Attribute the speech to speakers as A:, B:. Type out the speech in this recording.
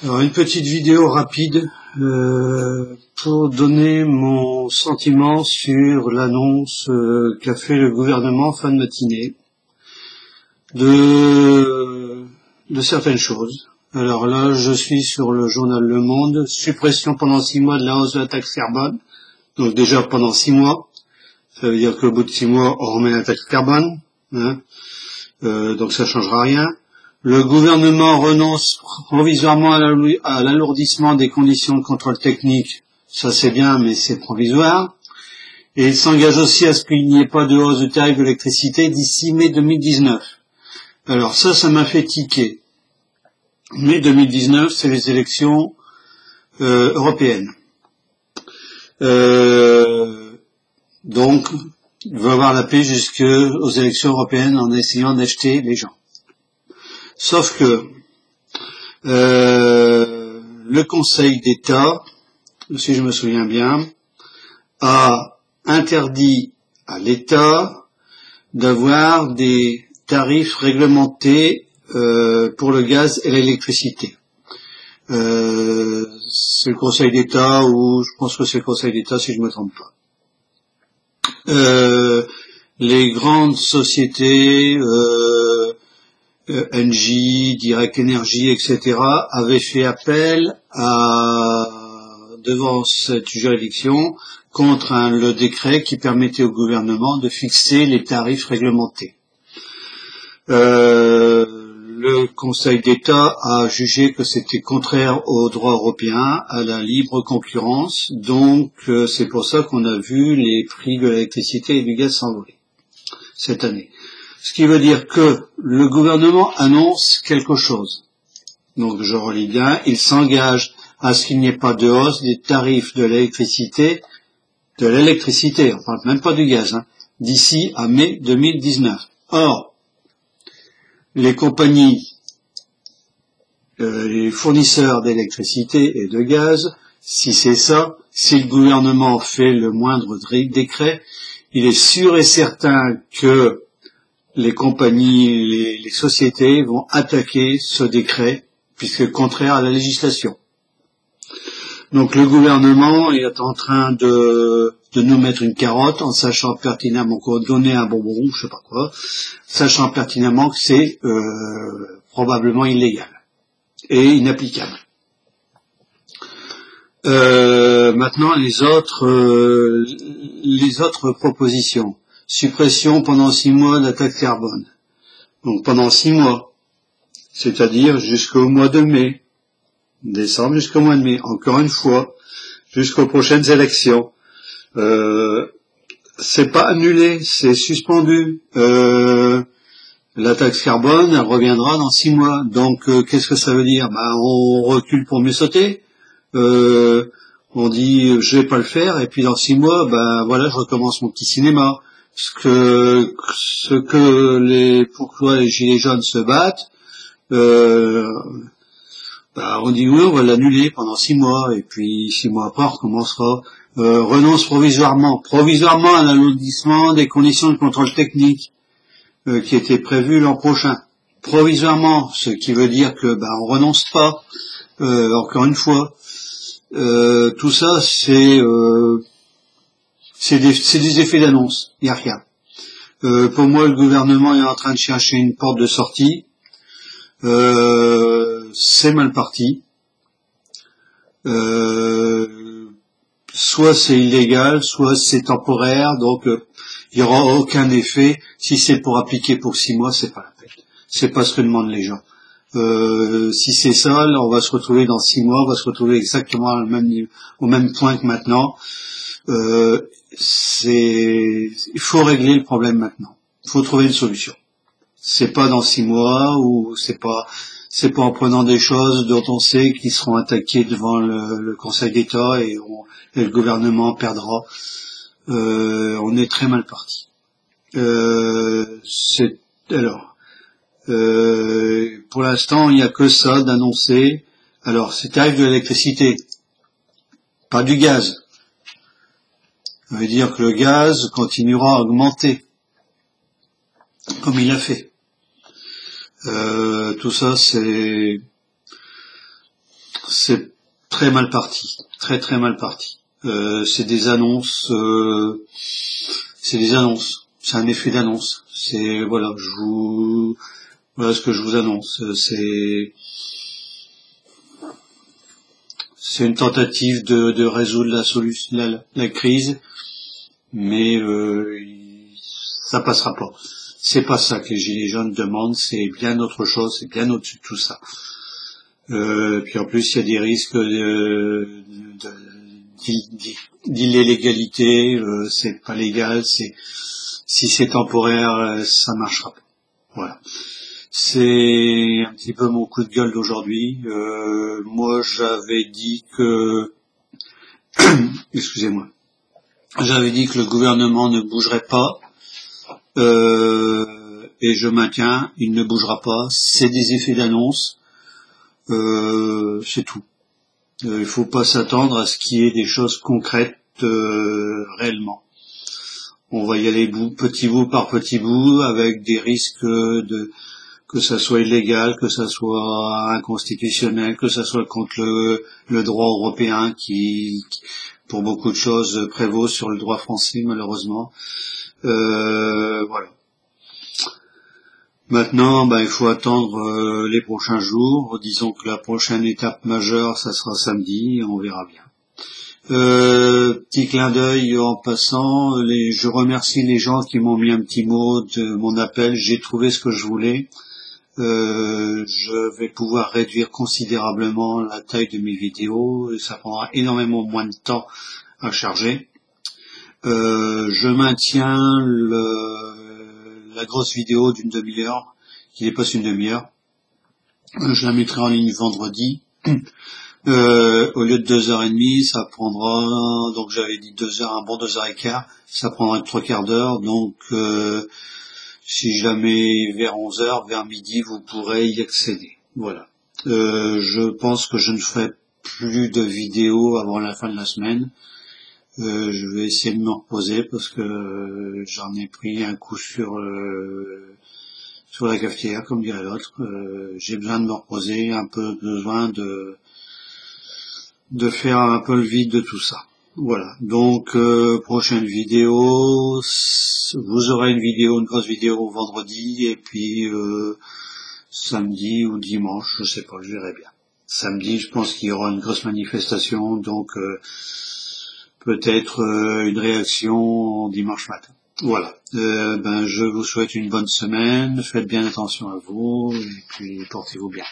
A: Alors, une petite vidéo rapide pour donner mon sentiment sur l'annonce qu'a fait le gouvernement fin de matinée de certaines choses. Alors là, je suis sur le journal Le Monde, suppression pendant 6 mois de la hausse de la taxe carbone. Donc déjà pendant 6 mois, ça veut dire qu'au bout de 6 mois, on remet la taxe carbone, hein. Donc ça changera rien. Le gouvernement renonce provisoirement à l'alourdissement des conditions de contrôle technique. Ça c'est bien, mais c'est provisoire. Et il s'engage aussi à ce qu'il n'y ait pas de hausse de tarif de l'électricité d'ici mai 2019. Alors ça m'a fait tiquer. Mai 2019, c'est les élections européennes. Donc, il va avoir la paix jusqu'aux élections européennes en essayant d'acheter les gens. Sauf que le Conseil d'État, si je me souviens bien, a interdit à l'État d'avoir des tarifs réglementés pour le gaz et l'électricité. C'est le Conseil d'État, ou je pense que c'est le Conseil d'État si je me trompe pas. Les grandes sociétés, Engie, Direct Energy, etc., avaient fait appel devant cette juridiction contre le décret qui permettait au gouvernement de fixer les tarifs réglementés. Le Conseil d'État a jugé que c'était contraire au droit européen, à la libre concurrence, donc c'est pour ça qu'on a vu les prix de l'électricité et du gaz s'envoler cette année. Ce qui veut dire que le gouvernement annonce quelque chose. Donc je relis bien, il s'engage à ce qu'il n'y ait pas de hausse des tarifs de l'électricité, on parle même pas du gaz, hein, d'ici à mai 2019. Or, les compagnies, les fournisseurs d'électricité et de gaz, si c'est ça, si le gouvernement fait le moindre décret, il est sûr et certain que les compagnies, les sociétés vont attaquer ce décret, puisque contraire à la législation. Donc le gouvernement est en train de nous mettre une carotte en sachant pertinemment qu'on donnait un bonbon, je sais pas quoi, sachant pertinemment que c'est probablement illégal et inapplicable. Maintenant les autres propositions. Suppression pendant 6 mois de la taxe carbone. Donc pendant 6 mois, c'est-à-dire jusqu'au mois de mai, décembre jusqu'au mois de mai, encore une fois, jusqu'aux prochaines élections. C'est pas annulé, c'est suspendu. La taxe carbone, elle reviendra dans 6 mois. Donc qu'est-ce que ça veut dire? On recule pour mieux sauter. On dit je vais pas le faire, et puis dans 6 mois, voilà, je recommence mon petit cinéma. Pourquoi les gilets jaunes se battent, on dit oui, on va l'annuler pendant 6 mois, et puis 6 mois après on recommencera. Renonce provisoirement à l'alourdissement des conditions de contrôle technique qui était prévu l'an prochain. Provisoirement, ce qui veut dire que on renonce pas. Encore une fois, tout ça c'est des effets d'annonce, il n'y a rien. Pour moi, le gouvernement est en train de chercher une porte de sortie. C'est mal parti. Soit c'est illégal, soit c'est temporaire, donc il n'y aura aucun effet. Si c'est pour appliquer pour 6 mois, c'est pas la peine. C'est pas ce que demandent les gens. Si c'est ça, là, on va se retrouver dans 6 mois, on va se retrouver exactement au même point que maintenant. Il faut régler le problème maintenant. Il faut trouver une solution. C'est pas dans 6 mois, ou c'est pas en prenant des choses dont on sait qu'ils seront attaqués devant le Conseil d'État et le gouvernement perdra. On est très mal parti. Pour l'instant, il n'y a que ça d'annoncer. Alors, c'est tarif de l'électricité, pas du gaz. Ça veut dire que le gaz continuera à augmenter, comme il a fait. Tout ça, c'est très mal parti, très très mal parti. C'est des annonces, c'est un effet d'annonce. C'est voilà, voilà ce que je vous annonce. C'est une tentative de résoudre la crise, mais ça passera pas. C'est pas ça que les Gilets jaunes demandent, c'est bien autre chose, c'est bien au-dessus de tout ça. Puis en plus, il y a des risques d'illégalité, c'est pas légal, si c'est temporaire, ça marchera pas. Voilà. C'est un petit peu mon coup de gueule d'aujourd'hui. Moi, j'avais dit que, excusez-moi, j'avais dit que le gouvernement ne bougerait pas, et je maintiens, il ne bougera pas. C'est des effets d'annonce, c'est tout. Il faut pas s'attendre à ce qu'il y ait des choses concrètes réellement. On va y aller petit bout par petit bout, avec des risques que ça soit illégal, que ça soit inconstitutionnel, que ça soit contre le droit européen qui, pour beaucoup de choses, prévaut sur le droit français, malheureusement. Voilà. Maintenant, il faut attendre les prochains jours. Disons que la prochaine étape majeure, ça sera samedi, on verra bien. Petit clin d'œil en passant, je remercie les gens qui m'ont mis un petit mot de mon appel. J'ai trouvé ce que je voulais. Je vais pouvoir réduire considérablement la taille de mes vidéos. Ça prendra énormément moins de temps à charger. Je maintiens la grosse vidéo d'une demi-heure, qui dépasse une demi-heure. Je la mettrai en ligne vendredi. Au lieu de 2h30, ça prendra, donc j'avais dit 2 heures, un bon 2h15, ça prendra 3/4 d'heure, donc si jamais vers 11h, vers midi, vous pourrez y accéder. Voilà. Je pense que je ne ferai plus de vidéos avant la fin de la semaine. Je vais essayer de me reposer parce que j'en ai pris un coup sur la cafetière, comme dirait l'autre. J'ai besoin de me reposer, un peu besoin de faire un peu le vide de tout ça. Voilà. Donc prochaine vidéo, vous aurez une grosse vidéo vendredi, et puis samedi ou dimanche, je sais pas, je verrai bien. Samedi, je pense qu'il y aura une grosse manifestation, donc peut-être une réaction dimanche matin. Voilà. Je vous souhaite une bonne semaine, faites bien attention à vous, et puis portez-vous bien.